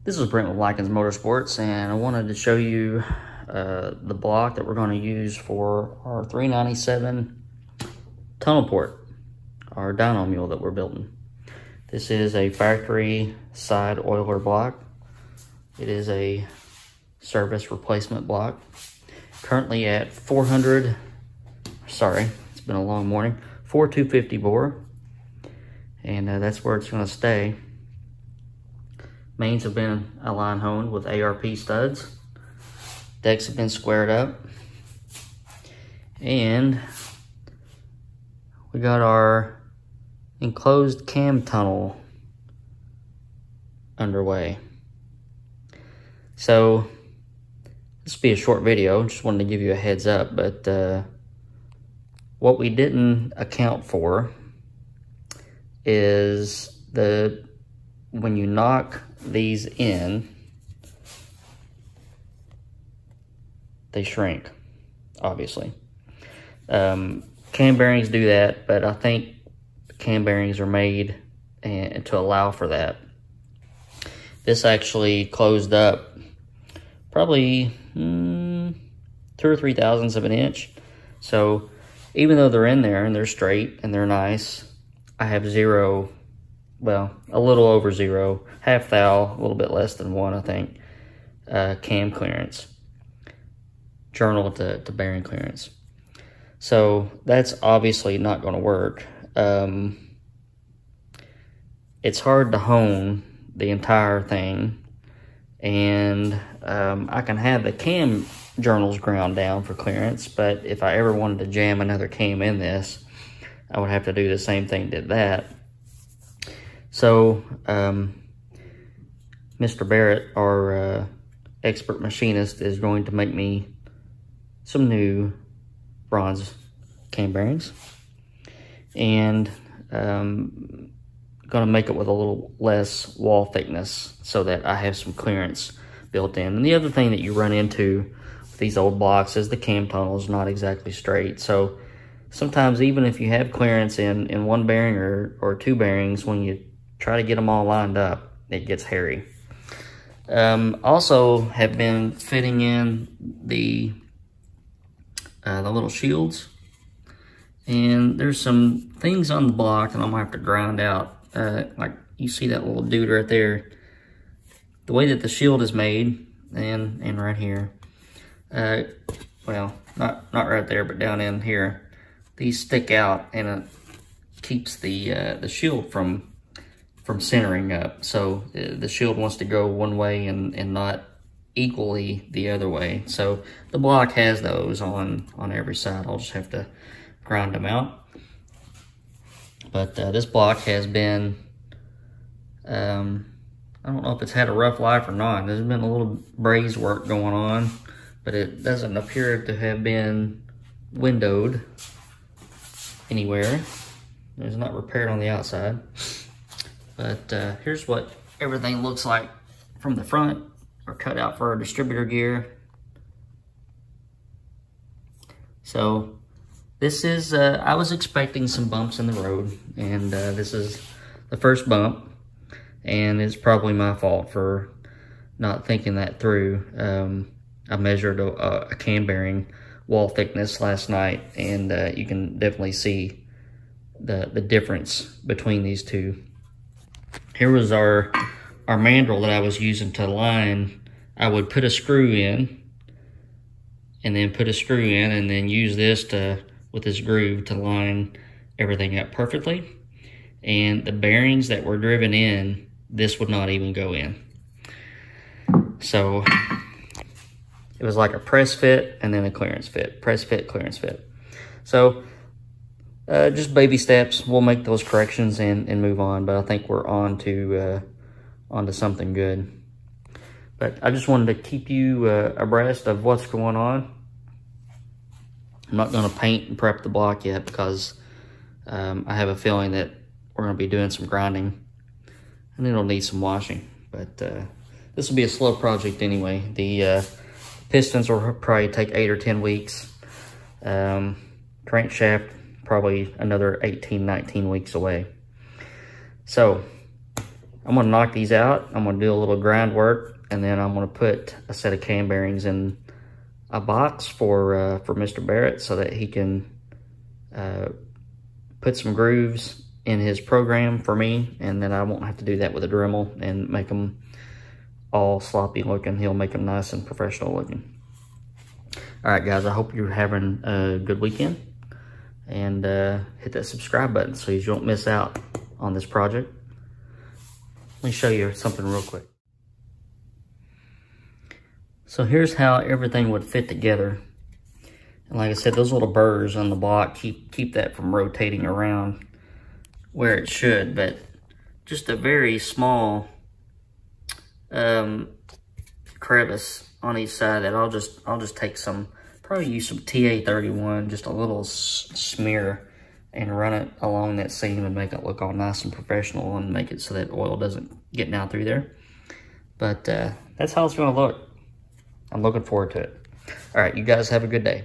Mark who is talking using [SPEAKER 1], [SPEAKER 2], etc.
[SPEAKER 1] This is Brent with Lykins Motorsports, and I wanted to show you the block that we're going to use for our 397 tunnel port, our dyno mule that we're building. This is a factory side oiler block. It is a service replacement block. Currently at 400, sorry, it's been a long morning, 4,250 bore, and that's where it's going to stay. Mains have been align honed with ARP studs. Decks have been squared up. And we got our enclosed cam tunnel underway. So this will be a short video, just wanted to give you a heads up, but what we didn't account for is when you knock these in, they shrink, obviously. Cam bearings do that, but I think cam bearings are made to allow for that. This actually closed up probably 2 or 3 thousandths of an inch. So even though they're in there and they're straight and they're nice, I have zero, well, a little over zero, half thou, a little bit less than 1, I think, cam clearance, journal to bearing clearance. So that's obviously not going to work. It's hard to hone the entire thing, and I can have the cam journals ground down for clearance, but if I ever wanted to jam another cam in this, I would have to do the same thing, did that. So, Mr. Barrett, our expert machinist, is going to make me some new bronze cam bearings, and going to make it with a little less wall thickness so that I have some clearance built in. And the other thing that you run into with these old blocks is the cam tunnel is not exactly straight. So sometimes even if you have clearance in one bearing or 2 bearings, when you try to get them all lined up, it gets hairy. Also have been fitting in the little shields, and there's some things on the block that I'm gonna have to grind out. Like you see that little dude right there, the way that the shield is made, and right here, well, not right there, but down in here, these stick out, and it keeps the shield from centering up. So the shield wants to go one way and not equally the other way. So the block has those on every side. I'll just have to grind them out. But this block has been, I don't know if it's had a rough life or not. There's been a little braze work going on, but it doesn't appear to have been windowed anywhere. It's not repaired on the outside. But here's what everything looks like from the front, or cut out for our distributor gear. So this is, I was expecting some bumps in the road, and this is the first bump, and it's probably my fault for not thinking that through. I measured a cam bearing wall thickness last night, and you can definitely see the difference between these two. Here was our mandrel that I was using to line. I would put a screw in, and then put a screw in, and then use this with this groove to line everything up perfectly. And the bearings that were driven in, this would not even go in. So it was like a press fit and then a clearance fit. Press fit, clearance fit. So just baby steps. We'll make those corrections and move on, but I think we're on to something good. But I just wanted to keep you abreast of what's going on. I'm not going to paint and prep the block yet because I have a feeling that we're going to be doing some grinding, and it'll need some washing. But this will be a slow project anyway. The pistons will probably take 8 or 10 weeks. Crankshaft probably another 18, 19 weeks away. So I'm gonna knock these out. I'm gonna do a little grind work, and then I'm gonna put a set of cam bearings in a box for Mr. Barrett so that he can put some grooves in his program for me, and then I won't have to do that with a Dremel and make them all sloppy looking. He'll make them nice and professional looking. All right, guys, I hope you're having a good weekend, and hit that subscribe button so you don't miss out on this project. Let me show you something real quick. So here's how everything would fit together. And like I said, those little burrs on the block keep that from rotating around where it should, but just a very small crevice on each side that I'll just take some, probably use some TA31, just a little smear, and run it along that seam and make it look all nice and professional and make it so that oil doesn't get down through there. But that's how it's gonna look. I'm looking forward to it. All right, you guys have a good day.